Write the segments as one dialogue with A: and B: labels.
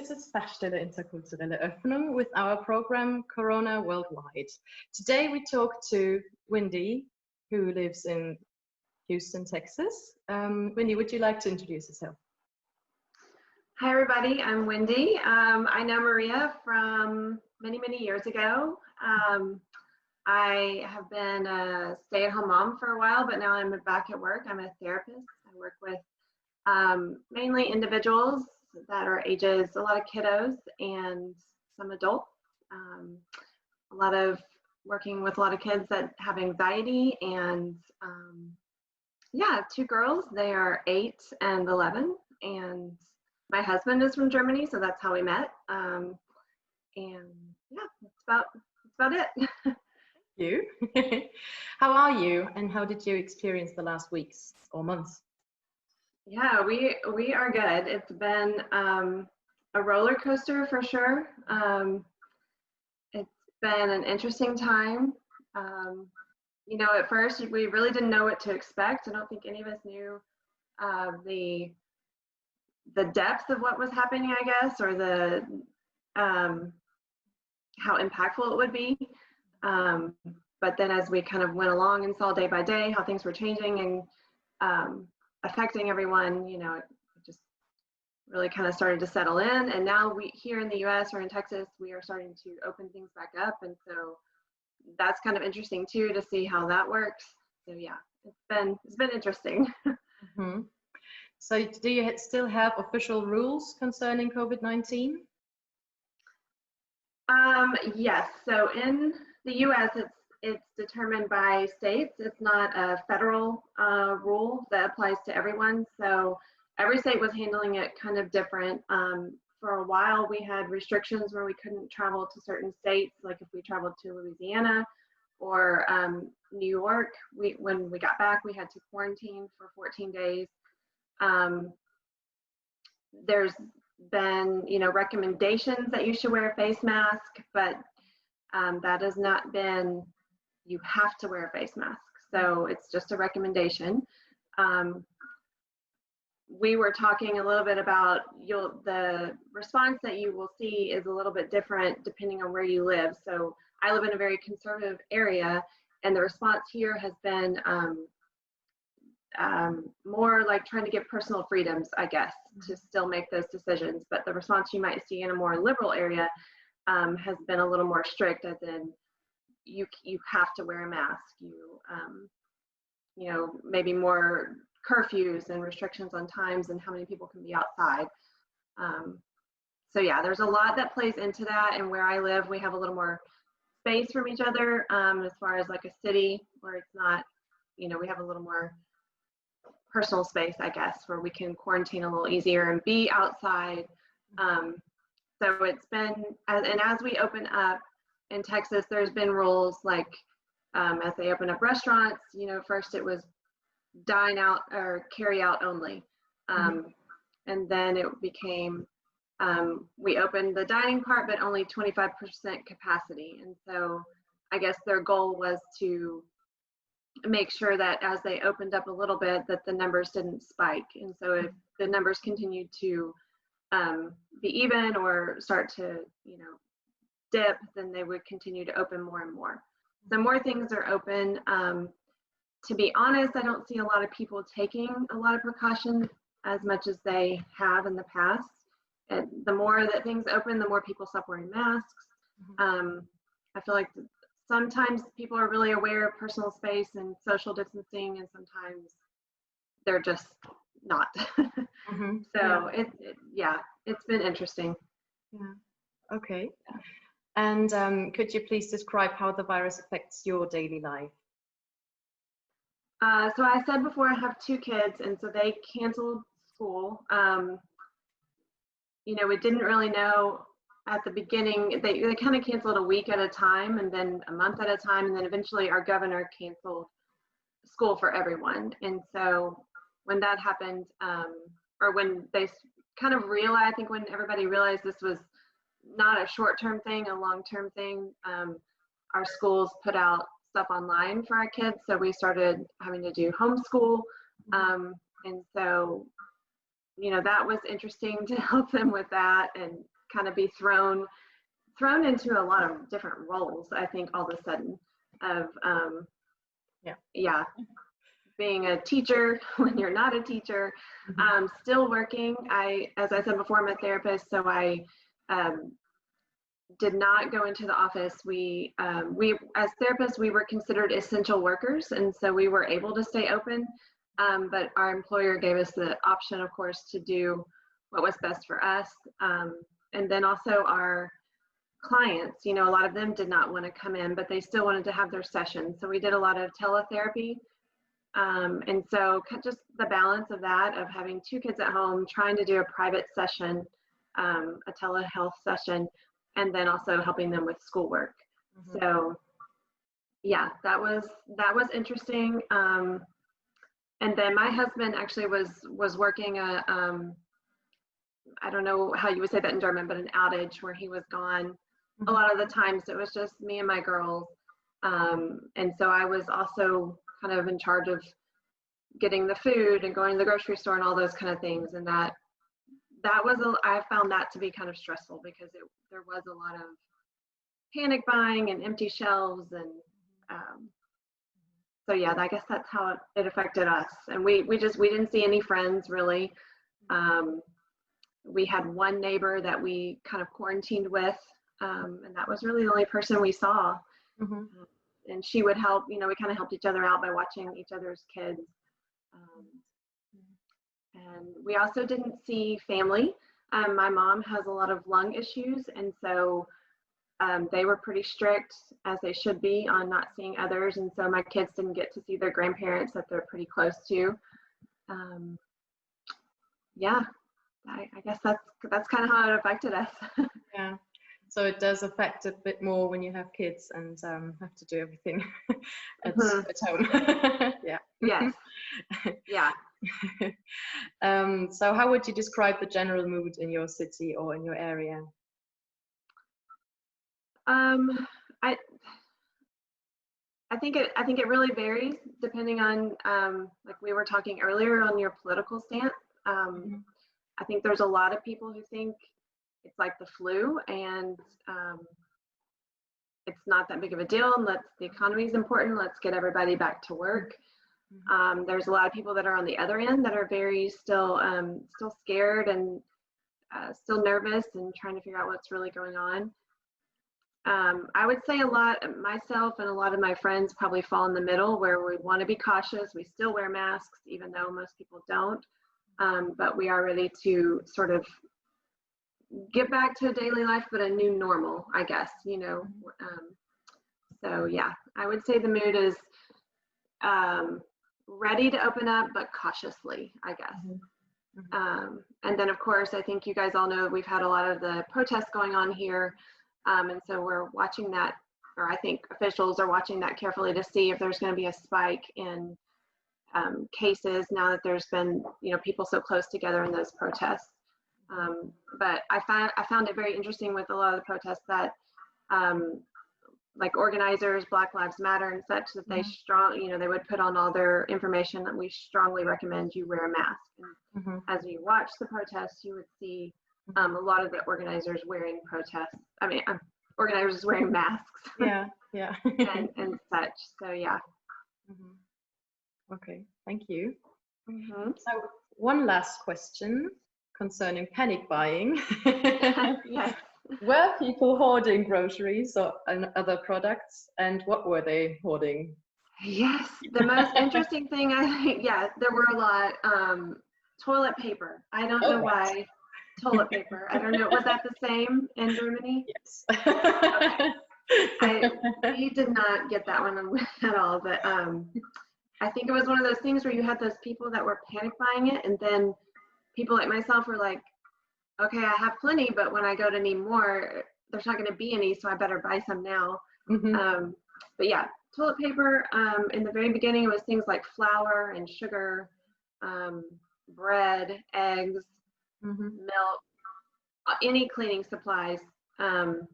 A: This is Stadtteilen interkulturelle Öffnung with our program Corona Worldwide. Today we talk to Wendy, who lives in Houston, Texas. Wendy, would you like to introduce yourself?
B: Hi everybody, I'm Wendy. I know Maria from many years ago. I have been a stay-at-home mom for a while, but now I'm back at work. I'm a therapist. I work with mainly individuals that are ages, a lot of kiddos and some adults. A lot of working with a lot of kids that have anxiety, and yeah, 2 girls. They are 8 and 11, and my husband is from Germany, so that's how we met. And yeah, that's about it.
A: You. How are you, and how did you experience the last weeks or months?
B: Yeah, we are good. It's been a roller coaster for sure. It's been an interesting time. You know, at first we really didn't know what to expect. I don't think any of us knew the depth of what was happening, I guess, or the how impactful it would be. But then as we kind of went along and saw day by day how things were changing and affecting everyone, you know, it just really kind of started to settle in. And now we here in the US or in Texas, we are starting to open things back up. And so that's kind of interesting too, to see how that works. So yeah, it's been interesting.
A: Mm-hmm. So do you still have official rules concerning COVID-19?
B: Yes, so in the US, it's determined by states. It's not a federal rule that applies to everyone. So every state was handling it kind of different. For a while, we had restrictions where we couldn't travel to certain states. Like if we traveled to Louisiana or New York, when we got back, we had to quarantine for 14 days. There's been, you know, recommendations that you should wear a face mask, but that has not been, you have to wear a face mask. So it's just a recommendation. We were talking a little bit about the response that you will see is a little bit different depending on where you live. So I live in a very conservative area, and the response here has been more like trying to give personal freedoms, I guess, to still make those decisions. But the response you might see in a more liberal area has been a little more strict, as in you have to wear a mask. You know, maybe more curfews and restrictions on times and how many people can be outside. So yeah, there's a lot that plays into that. And where I live, we have a little more space from each other as far as like a city where it's not, you know, we have a little more personal space, I guess, where we can quarantine a little easier and be outside. So it's been, and as we open up in Texas, there's been rules like as they open up restaurants, you know, first it was dine out or carry out only. And then it became, we opened the dining part, but only 25% capacity. And so I guess their goal was to make sure that as they opened up a little bit, that the numbers didn't spike. And so if the numbers continued to be even or start to, you know, dip, then they would continue to open more and more. So more things are open. To be honest, I don't see a lot of people taking a lot of precautions as much as they have in the past. And the more that things open, the more people stop wearing masks. I feel like sometimes people are really aware of personal space and social distancing, and sometimes they're just not. So yeah, it's been interesting.
A: Yeah. Okay. And could you please describe how the virus affects your daily life?
B: So I said before, I have 2 kids, and so they canceled school. You know, we didn't really know at the beginning. They kind of canceled a week at a time, and then a month at a time, and then eventually our governor canceled school for everyone. And so when that happened, or when they kind of realized, I think when everybody realized this was not a short-term thing, a long-term thing, our schools put out stuff online for our kids. So we started having to do homeschool. And so, you know, that was interesting to help them with that. And kind of be thrown into a lot of different roles, I think, all of a sudden, of being a teacher when you're not a teacher, still working. As I said before, I'm a therapist, so I did not go into the office. We as therapists, we were considered essential workers, and so we were able to stay open, but our employer gave us the option, of course, to do what was best for us. And then also our clients, a lot of them did not want to come in, but they still wanted to have their sessions. So we did a lot of teletherapy. And so just the balance of that, of having 2 kids at home, trying to do a private session, a telehealth session, and then also helping them with schoolwork. So yeah, that was interesting. And then my husband actually was working I don't know how you would say that in German, but an outage where he was gone. A lot of the times it was just me and my girls. And so I was also kind of in charge of getting the food and going to the grocery store and all those kind of things. And that was, I found that to be kind of stressful, because there was a lot of panic buying and empty shelves. And so yeah, I guess that's how it affected us. And we didn't see any friends really. We had one neighbor that we kind of quarantined with, and that was really the only person we saw. And she would help, we kind of helped each other out by watching each other's kids. And we also didn't see family. My mom has a lot of lung issues, and so they were pretty strict, as they should be, on not seeing others. And so my kids didn't get to see their grandparents that they're pretty close to. Yeah. I guess that's kind of how it affected us.
A: Yeah, so it does affect a bit more when you have kids and have to do everything at home. Yeah.
B: Yes. Yeah.
A: So how would you describe the general mood in your city or in your area?
B: I think it really varies depending on, like we were talking earlier, on your political stance. I think there's a lot of people who think it's like the flu, and it's not that big of a deal. The economy is important. Let's get everybody back to work. There's a lot of people that are on the other end that are very still scared and still nervous and trying to figure out what's really going on. I would say a lot, myself and a lot of my friends probably fall in the middle, where we want to be cautious. We still wear masks, even though most people don't. But we are ready to sort of get back to a daily life, but a new normal, I guess, so yeah, I would say the mood is ready to open up, but cautiously, I guess. And then of course, I think you guys all know we've had a lot of the protests going on here. And so we're watching that, or I think officials are watching that carefully to see if there's going to be a spike in cases now that there's been, people so close together in those protests. But I found it very interesting with a lot of the protests that, like organizers, Black Lives Matter and such, that they they would put on all their information that we strongly recommend you wear a mask. And as you watch the protests, you would see a lot of the organizers wearing organizers wearing masks.
A: Yeah.
B: and such. So yeah.
A: Okay, thank you. So one last question concerning panic buying.
B: Yes.
A: Were people hoarding groceries or other products, and what were they hoarding?
B: Yes, the most interesting thing, I think, there were a lot. Toilet paper. I don't know why. Toilet paper. I don't know. Was that the same in Germany?
A: Yes.
B: Okay. We did not get that one at all, but I think it was one of those things where you had those people that were panic buying it, and then people like myself were like, okay, I have plenty, but when I go to need more, there's not going to be any, so I better buy some now. But yeah, toilet paper. In the very beginning, it was things like flour and sugar, bread, eggs, milk, any cleaning supplies, hand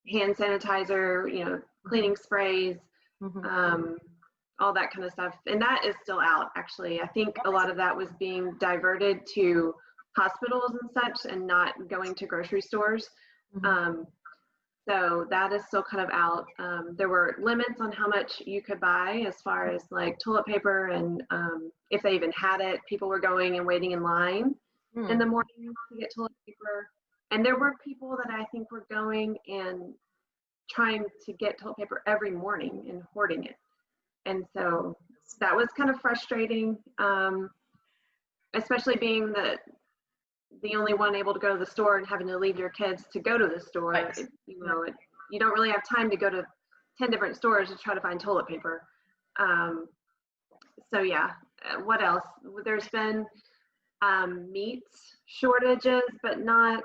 B: sanitizer, cleaning sprays, all that kind of stuff. And that is still out, actually. I think a lot of that was being diverted to hospitals and such, and not going to grocery stores. So that is still kind of out. There were limits on how much you could buy as far as like toilet paper, and if they even had it, people were going and waiting in line in the morning to get toilet paper. And there were people that I think were going and trying to get toilet paper every morning and hoarding it. And so that was kind of frustrating, especially being the only one able to go to the store and having to leave your kids to go to the store.
A: Right.
B: You don't really have time to go to 10 different stores to try to find toilet paper. So yeah, what else? There's been meat shortages, but not,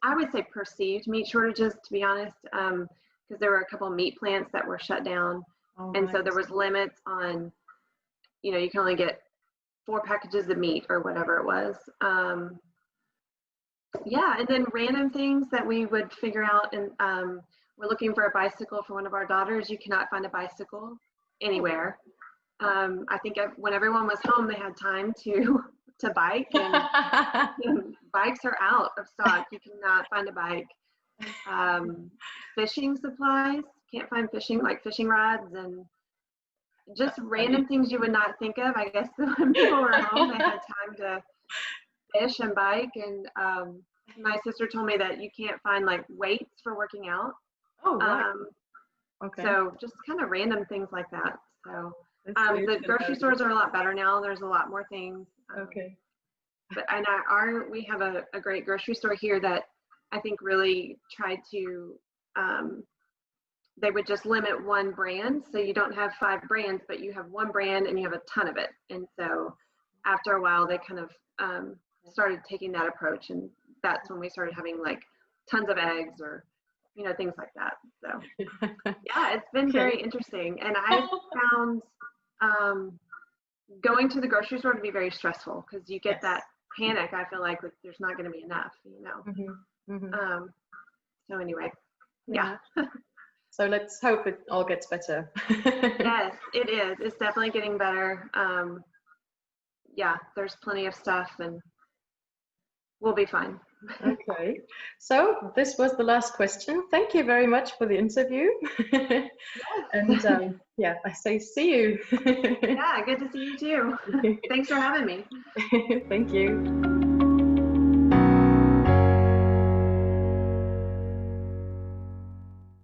B: I would say perceived meat shortages, to be honest, because there were a couple of meat plants that were shut down. And so there was limits on, you can only get 4 packages of meat or whatever it was. Yeah, and then random things that we would figure out, and we're looking for a bicycle for one of our daughters. You cannot find a bicycle anywhere. I think when everyone was home, they had time to bike, and bikes are out of stock. You cannot find a bike. Fishing supplies, can't find fishing rods, and just random things you would not think of. I guess when people were home, they had time to fish and bike. And my sister told me that you can't find like weights for working out.
A: Oh, right. Okay.
B: So just kind of random things like that. So the grocery stores are a lot better now. There's a lot more things.
A: Okay.
B: But we have a great grocery store here that I think really tried to, they would just limit one brand. So you don't have 5 brands, but you have one brand and you have a ton of it. And so after a while, they kind of started taking that approach. And that's when we started having like tons of eggs or, things like that. So yeah, it's been very interesting. And I found going to the grocery store to be very stressful, because you get that panic. I feel like there's not going to be enough, So anyway, yeah.
A: So let's hope it all gets better.
B: Yes, it is. It's definitely getting better. Yeah, there's plenty of stuff, and we'll be fine.
A: Okay, so this was the last question. Thank you very much for the interview. And I say see you.
B: Yeah, good to see you too. Thanks for having me.
A: Thank you.